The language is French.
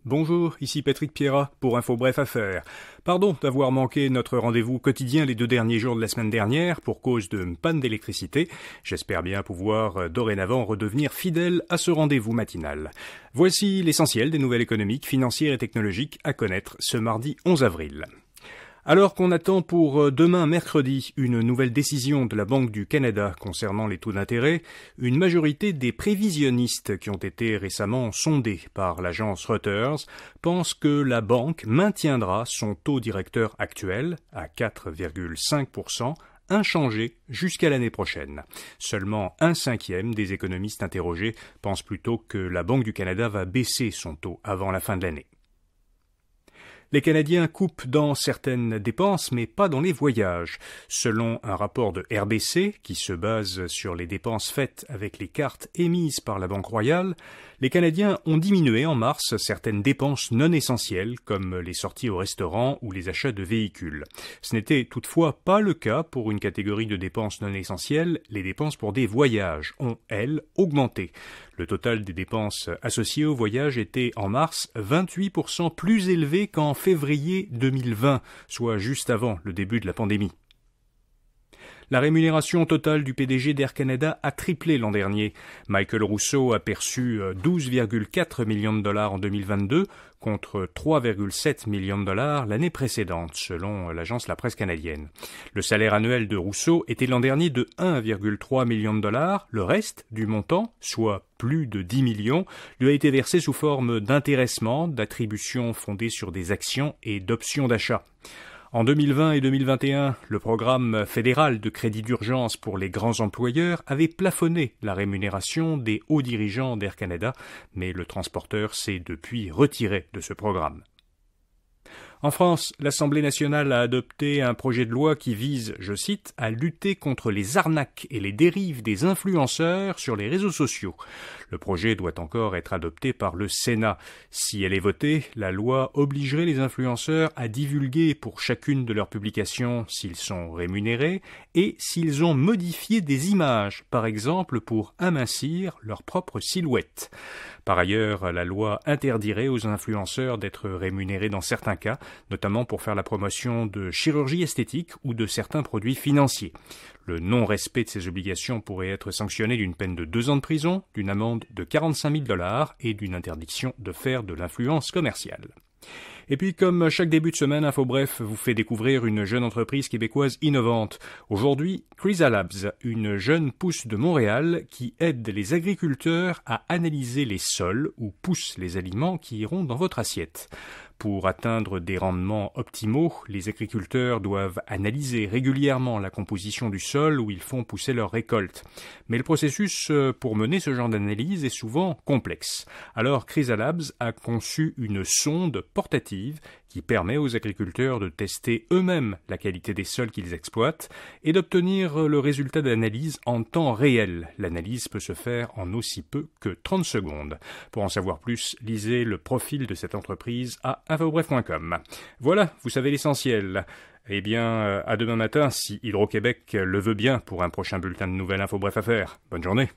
Bonjour, ici Patrick Pierrat pour Info Bref Affaires. Pardon d'avoir manqué notre rendez-vous quotidien les 2 derniers jours de la semaine dernière pour cause de panne d'électricité. J'espère bien pouvoir dorénavant redevenir fidèle à ce rendez-vous matinal. Voici l'essentiel des nouvelles économiques, financières et technologiques à connaître ce mardi 11 avril. Alors qu'on attend pour demain mercredi une nouvelle décision de la Banque du Canada concernant les taux d'intérêt, une majorité des prévisionnistes qui ont été récemment sondés par l'agence Reuters pensent que la banque maintiendra son taux directeur actuel à 4,5%, inchangé jusqu'à l'année prochaine. Seulement 1/5 des économistes interrogés pensent plutôt que la Banque du Canada va baisser son taux avant la fin de l'année. Les Canadiens coupent dans certaines dépenses, mais pas dans les voyages. Selon un rapport de RBC, qui se base sur les dépenses faites avec les cartes émises par la Banque royale, les Canadiens ont diminué en mars certaines dépenses non essentielles, comme les sorties au restaurant ou les achats de véhicules. Ce n'était toutefois pas le cas pour une catégorie de dépenses non essentielles. Les dépenses pour des voyages ont, elles, augmenté. Le total des dépenses associées au voyage était en mars 28% plus élevé qu'en février 2020, soit juste avant le début de la pandémie. La rémunération totale du PDG d'Air Canada a triplé l'an dernier. Michael Rousseau a perçu 12,4 millions de dollars en 2022 contre 3,7 millions de dollars l'année précédente, selon l'agence La Presse canadienne. Le salaire annuel de Rousseau était l'an dernier de 1,3 million de dollars. Le reste du montant, soit plus de 10 millions, lui a été versé sous forme d'intéressement, d'attributions fondées sur des actions et d'options d'achat. En 2020 et 2021, le programme fédéral de crédit d'urgence pour les grands employeurs avait plafonné la rémunération des hauts dirigeants d'Air Canada, mais le transporteur s'est depuis retiré de ce programme. En France, l'Assemblée nationale a adopté un projet de loi qui vise, je cite, à lutter contre les arnaques et les dérives des influenceurs sur les réseaux sociaux. Le projet doit encore être adopté par le Sénat. Si elle est votée, la loi obligerait les influenceurs à divulguer pour chacune de leurs publications s'ils sont rémunérés et s'ils ont modifié des images, par exemple pour amincir leur propre silhouette. Par ailleurs, la loi interdirait aux influenceurs d'être rémunérés dans certains cas, notamment pour faire la promotion de chirurgie esthétique ou de certains produits financiers. Le non-respect de ces obligations pourrait être sanctionné d'une peine de 2 ans de prison, d'une amende de 45 000 $ et d'une interdiction de faire de l'influence commerciale. Et puis, comme chaque début de semaine, Info Bref vous fait découvrir une jeune entreprise québécoise innovante. Aujourd'hui, Chrysalabs, une jeune pousse de Montréal qui aide les agriculteurs à analyser les sols où poussent les aliments qui iront dans votre assiette. Pour atteindre des rendements optimaux, les agriculteurs doivent analyser régulièrement la composition du sol où ils font pousser leurs récoltes. Mais le processus pour mener ce genre d'analyse est souvent complexe. Alors Chrysalabs a conçu une sonde portative qui permet aux agriculteurs de tester eux-mêmes la qualité des sols qu'ils exploitent et d'obtenir le résultat d'analyse en temps réel. L'analyse peut se faire en aussi peu que 30 secondes. Pour en savoir plus, lisez le profil de cette entreprise à infobref.com. Voilà, vous savez l'essentiel. Eh bien, à demain matin, si Hydro-Québec le veut bien, pour un prochain bulletin de nouvelles Info Bref Affaires. Bonne journée.